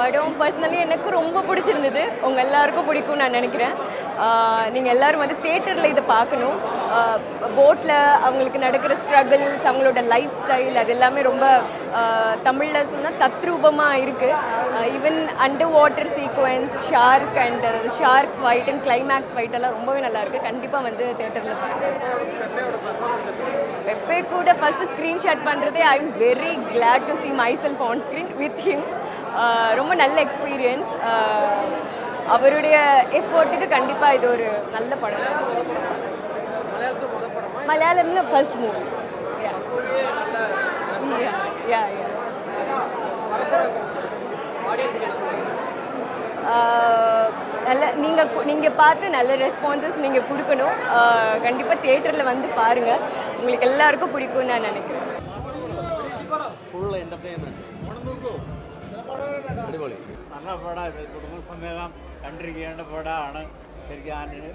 படம் பர்சனலி எனக்கு ரொம்ப பிடிச்சிருந்தது. உங்கள் எல்லாருக்கும் பிடிக்கும்னு நான் நினைக்கிறேன். நீங்கள் எல்லோரும் வந்து தியேட்டரில் இதை பார்க்கணும். போட்டில் அவங்களுக்கு நடக்கிற ஸ்ட்ரகிள்ஸ், அவங்களோட லைஃப் ஸ்டைல், அது எல்லாமே ரொம்ப தமிழில் சொன்னால் தத்ரூபமாக இருக்குது. Even under water sequence, shark fight and climax fight எல்லாம் ரொம்பவே நல்லாயிருக்கு. கண்டிப்பாக வந்து தியேட்டரில் பாருங்கள். பெப்பே கூட ஃபஸ்ட்டு ஸ்க்ரீன்ஷாட் பண்ணுறதே I am very glad to see myself on screen with him. ரொம்ப நல்ல எக்ஸ்பீரியன்ஸ். அவருடைய எஃபோர்ட்டுக்கு கண்டிப்பாக இது ஒரு நல்ல படம். மலையாளம்ல ஃபர்ஸ்ட் மூவி. நல்ல நீங்கள் பார்த்து நல்ல ரெஸ்பான்சஸ் நீங்கள் கொடுக்கணும். கண்டிப்பாக தியேட்டரில் வந்து பாருங்கள். உங்களுக்கு எல்லாருக்கும் பிடிக்கும்னு நான் நினைக்கிறேன். അടിപൊളി നല്ല പടമാണ്. ഇത് കുടുംബസമേതം കണ്ടിരിക്കേണ്ട പടമാണ്. ശരിക്കും ആന്റണി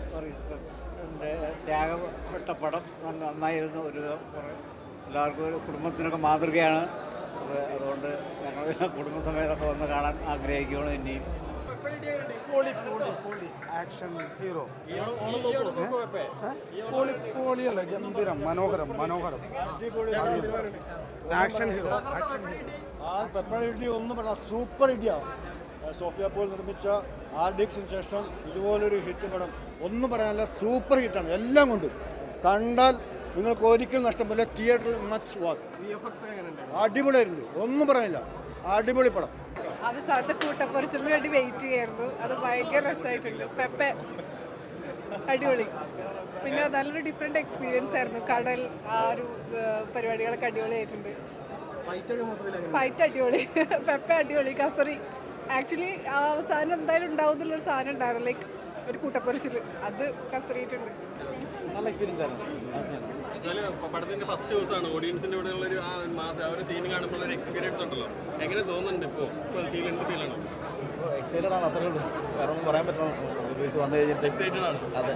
ത്യാഗപ്പെട്ട പടം നന്നായിരുന്നു. എല്ലാവർക്കും ഒരു കുടുംബത്തിനൊക്കെ മാതൃകയാണ്. അതുകൊണ്ട് ഞങ്ങൾ കുടുംബസമേതമൊക്കെ വന്ന് കാണാൻ ആഗ്രഹിക്കുകയാണ്. ഇനിയും ആക്ഷൻ ഹീറോ പൊളിയല്ല, ഗംഭീരം, മനോഹരം ആക്ഷൻ ഹീറോ. പെപ്പയുടെ ഇഡ്ഡലി ഒന്നും പറയാം, സൂപ്പർ ഇഡ്ഡലിയാണ്. സോഫിയ പോൾ നിർമ്മിച്ച ആർഡിക്സിന് ശേഷം ഇതുപോലൊരു ഹിറ്റ് പടം ഒന്നും പറയാനല്ല, സൂപ്പർ ഹിറ്റാണ്. എല്ലാം കൊണ്ടും കണ്ടാൽ നിങ്ങൾക്ക് ഒരിക്കലും നഷ്ടപ്പെടില്ല. തിയേറ്ററിൽ മച്ച് വാക്ക്. അടിപൊളിയായിരുന്നു, ഒന്നും പറയാനില്ല, അടിപൊളി പടം. അവസാനത്തെ കൂട്ടപ്പൊരിച്ചിലിന് വേണ്ടി വെയിറ്റ് ചെയ്യായിരുന്നു. അത് ഭയങ്കര രസമായിട്ടുണ്ട്. പെപ്പെ അടിപൊളി. പിന്നെ നല്ലൊരു ഡിഫറെൻറ്റ് എക്സ്പീരിയൻസ് ആയിരുന്നു. കടൽ ആ ഒരു പരിപാടികളൊക്കെ അടിപൊളിയായിട്ടുണ്ട്. ഫൈറ്റ് അടിപൊളി, പെപ്പെ അടിപൊളി. കസറി ആക്ച്വലി അവസാനം എന്തായാലും ഉണ്ടാവും എന്നുള്ളൊരു സാധനം ഉണ്ടായിരുന്നു, ലൈക്ക് ഒരു കൂട്ടപ്പൊരിച്ചിൽ. അത് കസറിയിട്ടുണ്ട്. നല്ല എക്സ്പീരിയൻസ് ആയിരുന്നു. പടത്തിന്റെ ഫസ്റ്റ് ദിവസമാണ്. ഓഡിയൻസിന്റെ ഇവിടെ ഉള്ളൊരു ഒരു സീൻ കാണുമ്പോൾ ഒരു എക്സ്പീരിയൻസ് ഉണ്ടല്ലോ, എങ്ങനെ തോന്നുന്നുണ്ട്? ഇപ്പോൾ എന്ത് ഫീലാണ്? എക്സൈറ്റഡ് ആണ്, അത്രേ ഉള്ളൂ. വേറെ ഒന്നും പറയാൻ പറ്റണം. വന്നു കഴിഞ്ഞിട്ട് എക്സൈറ്റഡ് ആണ്. അതെ.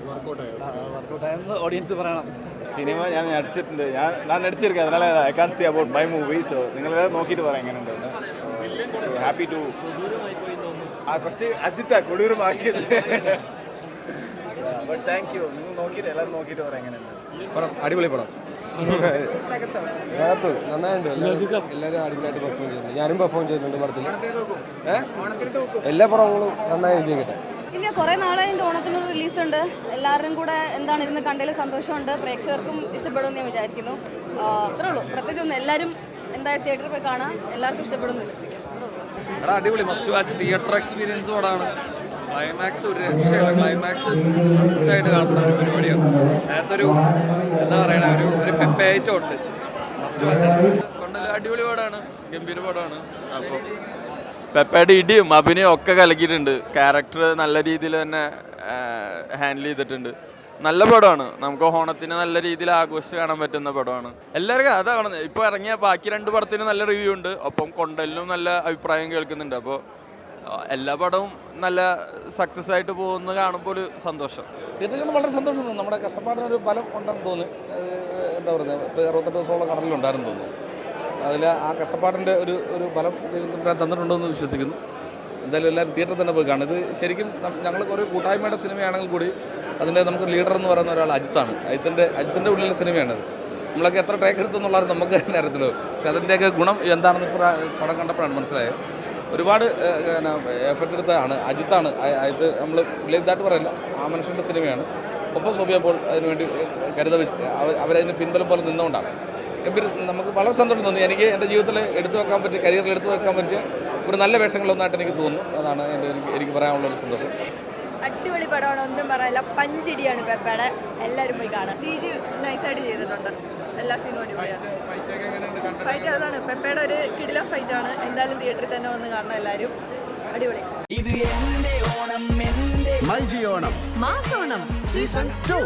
വർക്കൗട്ടായെന്ന് ഓഡിയൻസ് പറയണം. സിനിമ ഞാൻ നടിച്ചിരിക്കും. അതനാല I can see about my movie. So നിങ്ങളെല്ലാം നോക്കിയിട്ട് പറയാം എങ്ങനെയുണ്ടെന്ന്. ഹാപ്പി ടു കുറച്ച് അജിത്താ കൊടൂരുമാക്കിയത്. But thank you. നിങ്ങൾ നോക്കിയിട്ട് എല്ലാവരും നോക്കിയിട്ട് പറയാം എങ്ങനെയുണ്ട് പടം. അടിപൊളി പടം. നന്നായിട്ടുണ്ട്. എല്ലാവരും അടിപൊളിയായിട്ട് പെർഫോം ചെയ്യുന്നുണ്ട്. ഞാനും പെർഫോം ചെയ്തിട്ടുണ്ട് പടത്തിൽ. എല്ലാ പടങ്ങളും നന്നായി വിജയിക്കട്ടെ. ഇല്ല, കുറേ നാളായിട്ട് ഓണത്തിനൊരു റിലീസുണ്ട്. എല്ലാവരും കൂടെ ഇരുന്ന് കണ്ടതിൽ സന്തോഷമുണ്ട്. പ്രേക്ഷകർക്കും ഇഷ്ടപ്പെടുമെന്ന് ഞാൻ വിചാരിക്കുന്നു. അത്രേ ഉള്ളൂ. പ്രത്യേകിച്ച് ഒന്ന് എല്ലാവരും എന്തായാലും തിയേറ്ററിൽ പോയി കാണാം. എല്ലാവർക്കും ഇഷ്ടപ്പെടുമെന്ന് വിശ്വസിക്കും. അടിപൊളി, മസ്റ്റ് വാച്ച് തിയേറ്റർ എക്സ്പീരിയൻസ് പടമാണ്. ക്ലൈമാക്സ് ഒരു രക്ഷയില്ല. ക്ലൈമാക്സ് മസ്റ്റായിട്ട് കാണുന്ന ഒരു പരിപാടിയാണ്. അതിനകത്തൊരു എന്താ പറയണ ഒരു പെപ്പയായിട്ടും ഉണ്ട്. Must watch. അടിപൊളി പടമാണ്, ഗംഭീര പടമാണ്. അപ്പോൾ പെപ്പയുടെ ഇടിയും അഭിനയം ഒക്കെ കലക്കിയിട്ടുണ്ട്. ക്യാരക്ടർ നല്ല രീതിയിൽ തന്നെ ഹാൻഡിൽ ചെയ്തിട്ടുണ്ട്. നല്ല പടമാണ്. നമുക്ക് ഓണത്തിന് നല്ല രീതിയിൽ ആഘോഷിച്ച് കാണാൻ പറ്റുന്ന പടമാണ്. എല്ലാവർക്കും അതാണ്. ഇപ്പോൾ ഇറങ്ങിയ ബാക്കി 2 പടത്തിന് നല്ല റിവ്യൂ ഉണ്ട്. ഒപ്പം കൊണ്ടലിനും നല്ല അഭിപ്രായം കേൾക്കുന്നുണ്ട്. അപ്പോൾ എല്ലാ പടവും നല്ല സക്സസ് ആയിട്ട് പോകുന്ന കാണുമ്പോൾ ഒരു സന്തോഷം. തിയേറ്ററിൽ വളരെ സന്തോഷം തോന്നുന്നു. നമ്മുടെ കഷ്ടപ്പാടിനൊരു ഫലം ഉണ്ടെന്ന് തോന്നുന്നു. എന്താ പറയുന്നത്, 68 ദിവസത്തോളം കടലിലുണ്ടായിരുന്നു തോന്നുന്നു. അതിൽ ആ കഷ്ടപ്പാടിൻ്റെ ഒരു ഫലം തന്നിട്ടുണ്ടോയെന്ന് വിശ്വസിക്കുന്നു. എന്തായാലും എല്ലാവരും തിയേറ്ററിൽ തന്നെ പോയി കാണും. ഇത് ശരിക്കും ഞങ്ങൾ ഒരു കൂട്ടായ്മയുടെ സിനിമയാണെങ്കിൽ കൂടി അതിൻ്റെ നമുക്ക് ലീഡർ എന്ന് പറയുന്ന ഒരാൾ അജിത്താണ്. അജിത്തിൻ്റെ ഉള്ളിലെ സിനിമയാണിത്. നമ്മളൊക്കെ എത്ര ടേക്ക് എടുത്തെന്നുള്ളത് നമുക്ക് തന്നെ അറിയത്തില്ല. പക്ഷെ അതിൻ്റെയൊക്കെ ഗുണം എന്താണെന്ന് ഇപ്പോൾ പടം കണ്ടപ്പോഴാണ് മനസ്സിലായത്. ഒരുപാട് എഫർട്ട് എടുത്താണ് അജിത്താണ്. അജിത്ത് നമ്മൾ വലുതായിട്ട് പറയില്ല, ആ മനുഷ്യൻ്റെ സിനിമയാണ്. ഒപ്പം സോഫിയ പോൾ അതിനുവേണ്ടി അവരതിന് പിൻബലം പോലെ നിന്നുകൊണ്ടാണ്. നമുക്ക് വളരെ സന്തോഷം തോന്നി. എനിക്ക് എൻ്റെ ജീവിതത്തിൽ കരിയറിൽ എടുത്തു വെക്കാൻ പറ്റിയ ഒരു നല്ല വേഷങ്ങളൊന്നായിട്ട് എനിക്ക് തോന്നുന്നു. അതാണ് എനിക്ക് പറയാനുള്ളൊരു സന്തോഷം. അടിപൊളി പടമാണ്, ഒന്നും പറയില്ല. പഞ്ചിടിയാണ് പെപ്പയുടെ. എല്ലാവരും പോയി കാണാം. CG നൈസായിട്ട് ചെയ്തിട്ടുണ്ട്. എല്ലാ സീനും അടിപൊളിയാണ്. ഫൈറ്റ് അതാണ്, പെപ്പയുടെ ഒരു കിടില ഫൈറ്റാണ്. എന്തായാലും തിയേറ്ററിൽ തന്നെ വന്ന് കാണണം എല്ലാവരും. അടിപൊളി. ഇത് എന്റെ ഓണം, എന്റെ മൈജി ഓണം മാസോണം സീസൺ 2.